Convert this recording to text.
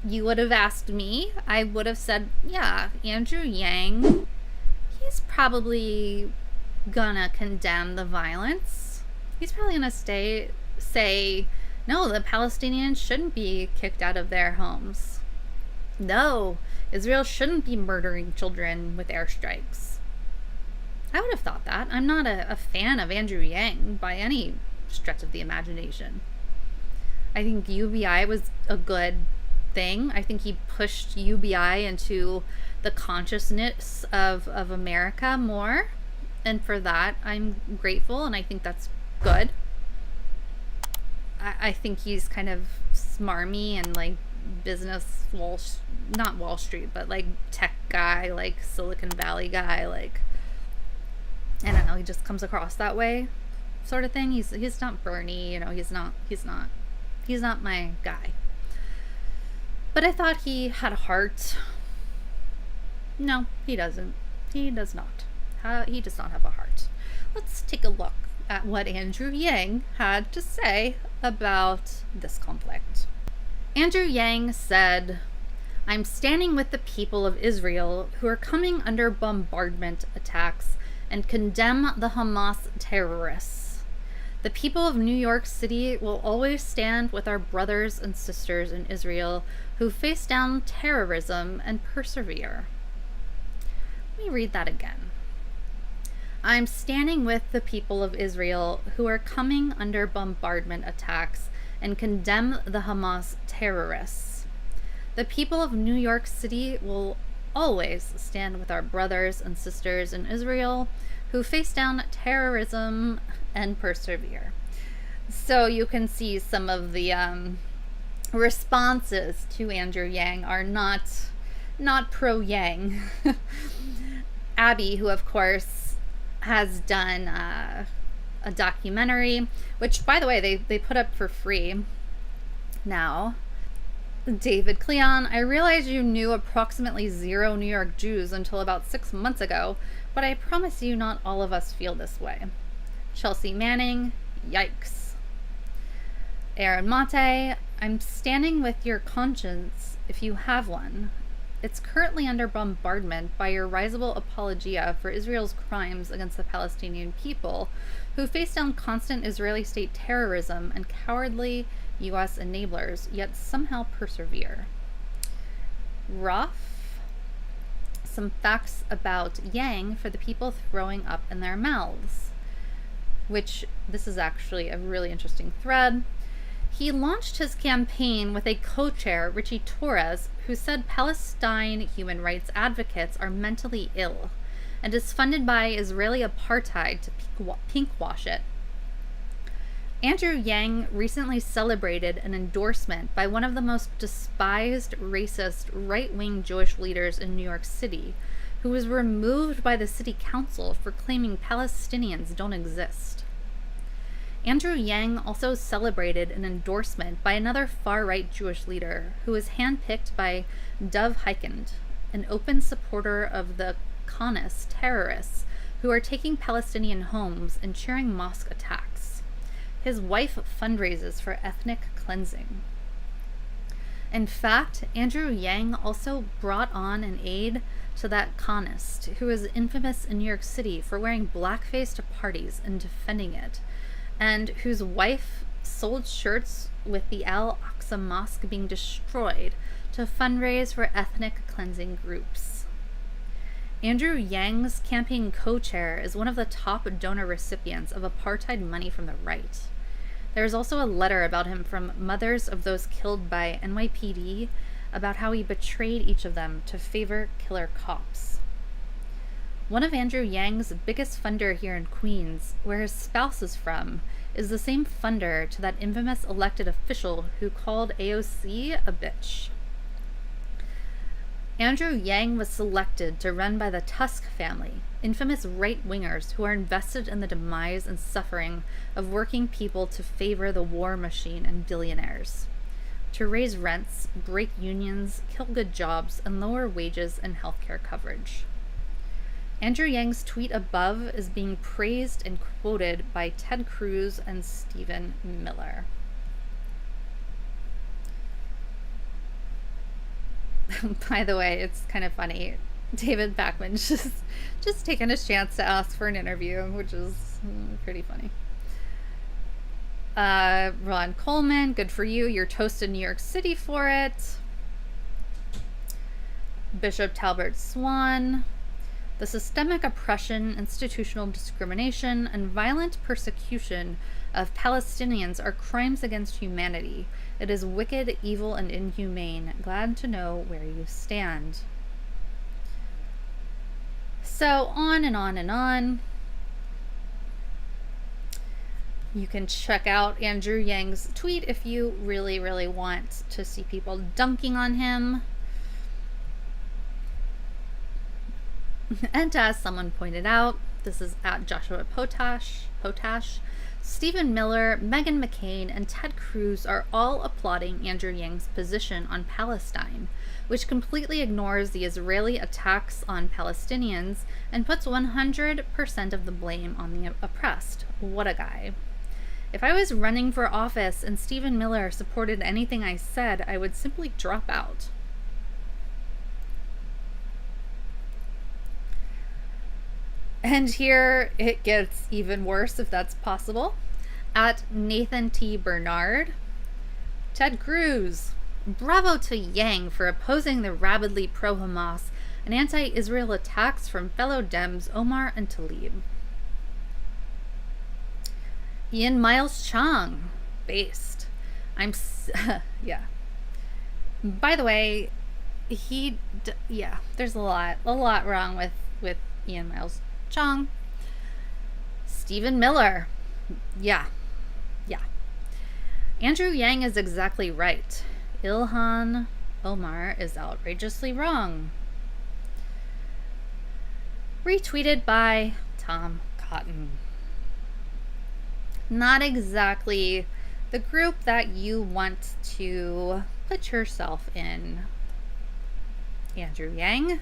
you would have asked me, I would have said, yeah, Andrew Yang, he's probably gonna condemn the violence. He's probably gonna say, no, the Palestinians shouldn't be kicked out of their homes. No, Israel shouldn't be murdering children with airstrikes. I would have thought that. I'm not a fan of Andrew Yang by any stretch of the imagination. I think UBI was a good thing. I think he pushed UBI into the consciousness of America more. And for that, I'm grateful, and I think that's good. I think he's kind of smarmy and like business not Wall Street, but like tech guy, like Silicon Valley guy, like I don't know, he just comes across that way, sort of thing. He's not Bernie, you know, he's not my guy. But I thought he had a heart. No, he doesn't. He does not. He does not have a heart. Let's take a look at what Andrew Yang had to say about this conflict. Andrew Yang said, "I'm standing with the people of Israel who are coming under bombardment attacks and condemn the Hamas terrorists. The people of New York City will always stand with our brothers and sisters in Israel who face down terrorism and persevere." Let me read that again. "I'm standing with the people of Israel who are coming under bombardment attacks and condemn the Hamas terrorists. The people of New York City will always stand with our brothers and sisters in Israel who face down terrorism and persevere." So you can see some of the responses to Andrew Yang are not pro Yang. Abby, who of course has done a documentary, which by the way they put up for free now. David Cleon, "I realize you knew approximately 0 New York Jews until about 6 months ago, but I promise you not all of us feel this way." Chelsea Manning, "Yikes." Aaron Mate, "I'm standing with your conscience if you have one. It's currently under bombardment by your risible apologia for Israel's crimes against the Palestinian people, who face down constant Israeli state terrorism and cowardly U.S. enablers, yet somehow persevere." Ruff, "Some facts about Yang for the people throwing up in their mouths," which this is actually a really interesting thread. He launched his campaign with a co-chair, Richie Torres, who said Palestine human rights advocates are mentally ill and is funded by Israeli apartheid to pinkwash it. Andrew Yang recently celebrated an endorsement by one of the most despised, racist, right-wing Jewish leaders in New York City, who was removed by the city council for claiming Palestinians don't exist. Andrew Yang also celebrated an endorsement by another far-right Jewish leader who was handpicked by Dov Hikind, an open supporter of the Khanis terrorists who are taking Palestinian homes and cheering mosque attacks. His wife fundraises for ethnic cleansing. In fact, Andrew Yang also brought on an aide to that Khanist, who is infamous in New York City for wearing blackface to parties and defending it, and whose wife sold shirts with the Al-Aqsa Mosque being destroyed to fundraise for ethnic cleansing groups. Andrew Yang's campaign co-chair is one of the top donor recipients of apartheid money from the right. There is also a letter about him from mothers of those killed by NYPD about how he betrayed each of them to favor killer cops. One of Andrew Yang's biggest funder here in Queens, where his spouse is from, is the same funder to that infamous elected official who called AOC a bitch. Andrew Yang was selected to run by the Tusk family, infamous right-wingers who are invested in the demise and suffering of working people to favor the war machine and billionaires, to raise rents, break unions, kill good jobs, and lower wages and healthcare coverage. Andrew Yang's tweet above is being praised and quoted by Ted Cruz and Stephen Miller. By the way, it's kind of funny. David Backman's just taking his chance to ask for an interview, which is pretty funny. Ron Coleman, good for you. You're toasted New York City for it. Bishop Talbert Swan. The systemic oppression, institutional discrimination, and violent persecution of Palestinians are crimes against humanity. It is wicked, evil, and inhumane. Glad to know where you stand. So on and on and on. You can check out Andrew Yang's tweet if you really, really want to see people dunking on him. And as someone pointed out, this is at Joshua Potash, Stephen Miller, Meghan McCain, and Ted Cruz are all applauding Andrew Yang's position on Palestine, which completely ignores the Israeli attacks on Palestinians and puts 100% of the blame on the oppressed. What a guy. If I was running for office and Stephen Miller supported anything I said, I would simply drop out. And here it gets even worse, if that's possible. At Nathan T. Bernard, Ted Cruz, bravo to Yang for opposing the rabidly pro-Hamas and anti-Israel attacks from fellow Dems Omar and Tlaib. Ian Miles Chang, based. Yeah. By the way, there's a lot wrong with Ian Miles Chang. Stephen Miller. Yeah. Andrew Yang is exactly right. Ilhan Omar is outrageously wrong. Retweeted by Tom Cotton. Not exactly the group that you want to put yourself in. Andrew Yang.